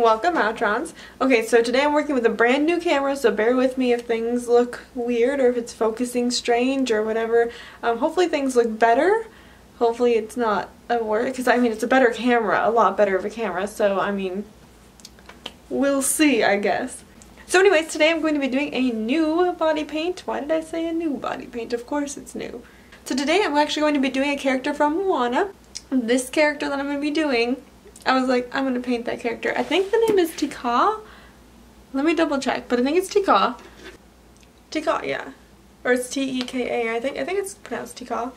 Welcome, Outrons. Okay, so today I'm working with a brand new camera, so bear with me if things look weird or if it's focusing strange or whatever. Hopefully things look better. Hopefully it's not a worse, because I mean it's a better camera, a lot better of a camera, so I mean, we'll see, I guess. So anyways, today I'm going to be doing a new body paint. Why did I say a new body paint? Of course it's new. So today I'm actually going to be doing a character from Moana. This character that I'm going to be doing, I was like, I'm going to paint that character. I think the name is Tika. Let me double check, but I think it's Tika. Tika, yeah. Or it's T-E-K-A. I think it's pronounced Tika.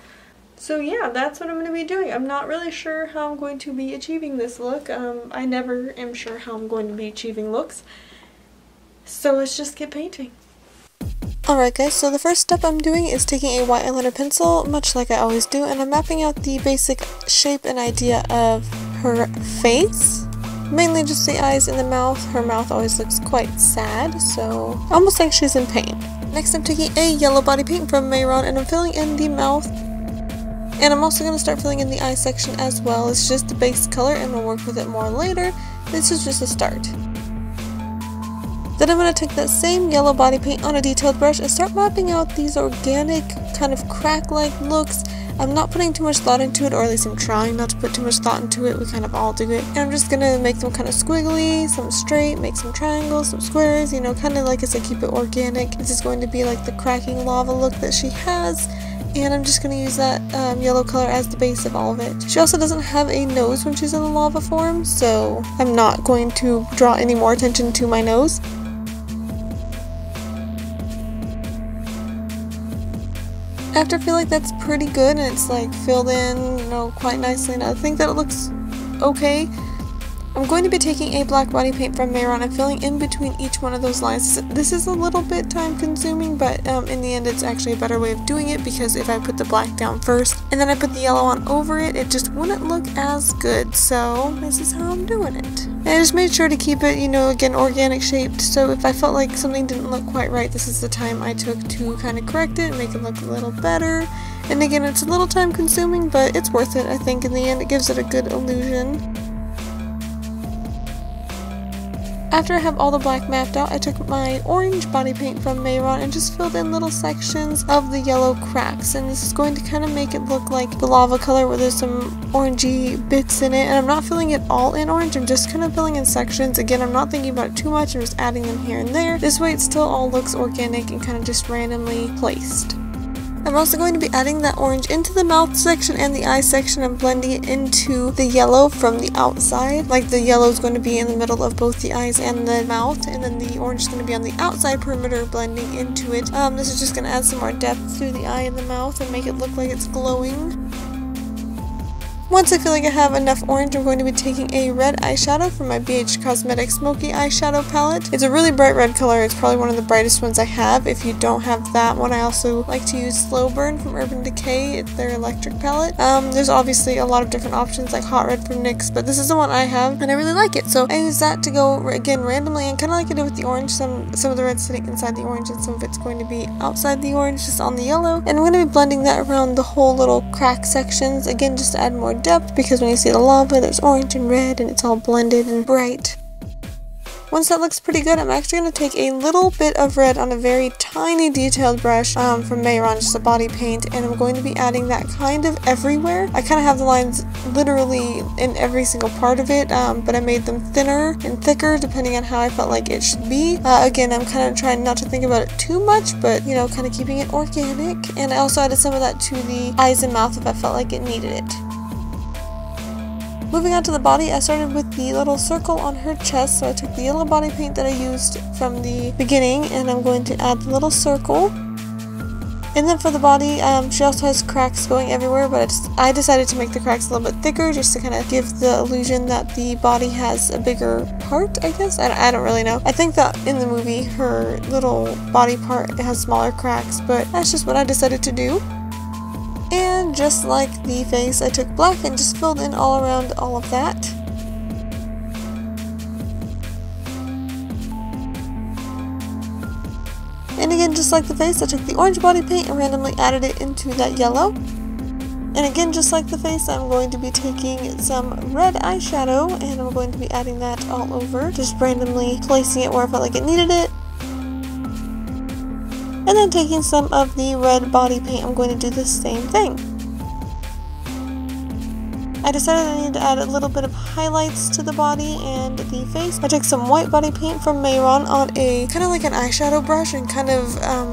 So yeah, that's what I'm going to be doing. I'm not really sure how I'm going to be achieving this look. I never am sure how I'm going to be achieving looks. So let's just get painting. Alright guys, so the first step I'm doing is taking a white eyeliner pencil, much like I always do, and I'm mapping out the basic shape and idea of her face. Mainly just the eyes and the mouth. Her mouth always looks quite sad, so almost like she's in pain. Next I'm taking a yellow body paint from Mehron and I'm filling in the mouth. And I'm also going to start filling in the eye section as well. It's just the base color and we'll work with it more later. This is just a start. Then I'm going to take that same yellow body paint on a detailed brush and start mapping out these organic, kind of crack-like looks. I'm not putting too much thought into it, or at least I'm trying not to put too much thought into it. We kind of all do it. And I'm just going to make them kind of squiggly, some straight, make some triangles, some squares, you know, kind of like I said, keep it organic. This is going to be like the cracking lava look that she has. And I'm just going to use that yellow color as the base of all of it. She also doesn't have a nose when she's in the lava form, so I'm not going to draw any more attention to my nose. After I feel like that's pretty good and it's like filled in, you know, quite nicely, and I think that it looks okay, I'm going to be taking a black body paint from Mehron and filling in between each one of those lines. This is a little bit time consuming, but in the end it's actually a better way of doing it, because if I put the black down first and then I put the yellow on over it, it just wouldn't look as good. So this is how I'm doing it. And I just made sure to keep it, you know, again, organic shaped, so if I felt like something didn't look quite right, this is the time I took to kind of correct it and make it look a little better. And again, it's a little time consuming, but it's worth it. I think in the end it gives it a good illusion. After I have all the black mapped out, I took my orange body paint from Mehron and just filled in little sections of the yellow cracks, and this is going to kind of make it look like the lava color where there's some orangey bits in it. And I'm not filling it all in orange, I'm just kind of filling in sections. Again, I'm not thinking about it too much, I'm just adding them here and there. This way it still all looks organic and kind of just randomly placed. I'm also going to be adding that orange into the mouth section and the eye section and blending it into the yellow from the outside. Like the yellow is going to be in the middle of both the eyes and the mouth, and then the orange is going to be on the outside perimeter blending into it. This is just going to add some more depth through the eye and the mouth and make it look like it's glowing. Once I feel like I have enough orange, I'm going to be taking a red eyeshadow from my BH Cosmetics Smoky Eyeshadow Palette. It's a really bright red color. It's probably one of the brightest ones I have. If you don't have that one, I also like to use Slow Burn from Urban Decay. It's their electric palette. There's obviously a lot of different options like Hot Red from NYX, but this is the one I have and I really like it. So I use that to go, again, randomly, and kind of like I did with the orange. Some of the red's sitting inside the orange and some of it's going to be outside the orange, just on the yellow. And I'm going to be blending that around the whole little crack sections, again, just to add more depth, because when you see the lava, there's orange and red and it's all blended and bright. Once that looks pretty good, I'm actually going to take a little bit of red on a very tiny detailed brush from Mehron, just a body paint, and I'm going to be adding that kind of everywhere. I kind of have the lines literally in every single part of it, but I made them thinner and thicker depending on how I felt like it should be. Again, I'm kind of trying not to think about it too much, but you know, kind of keeping it organic. And I also added some of that to the eyes and mouth if I felt like it needed it. Moving on to the body, I started with the little circle on her chest, so I took the yellow body paint that I used from the beginning and I'm going to add the little circle. And then for the body, she also has cracks going everywhere, but I decided to make the cracks a little bit thicker just to kind of give the illusion that the body has a bigger part, I guess. I don't really know. I think that in the movie her little body part has smaller cracks, but that's just what I decided to do. And just like the face, I took black and just filled in all around all of that. And again, just like the face, I took the orange body paint and randomly added it into that yellow. And again, just like the face, I'm going to be taking some red eyeshadow and I'm going to be adding that all over, just randomly placing it where I felt like it needed it. And then taking some of the red body paint, I'm going to do the same thing. I decided I needed to add a little bit of highlights to the body and the face. I took some white body paint from Mehron on a kind of like an eyeshadow brush and kind of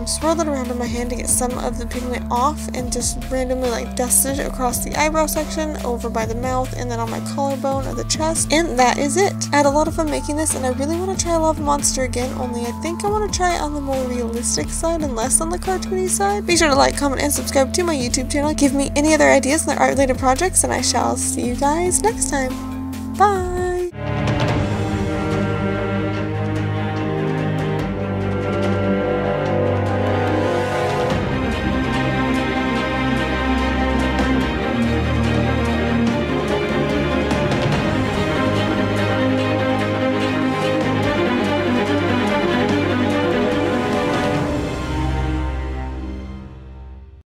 swirled it around in my hand to get some of the pigment off, and just randomly like dusted across the eyebrow section, over by the mouth, and then on my collarbone or the chest, and that is it. I had a lot of fun making this, and I really want to try Lava Monster again, only I think I want to try it on the more realistic side and less on the cartoony side. Be sure to like, comment, and subscribe to my YouTube channel. Give me any other ideas in the art related projects, and I shall see you guys next time. Bye!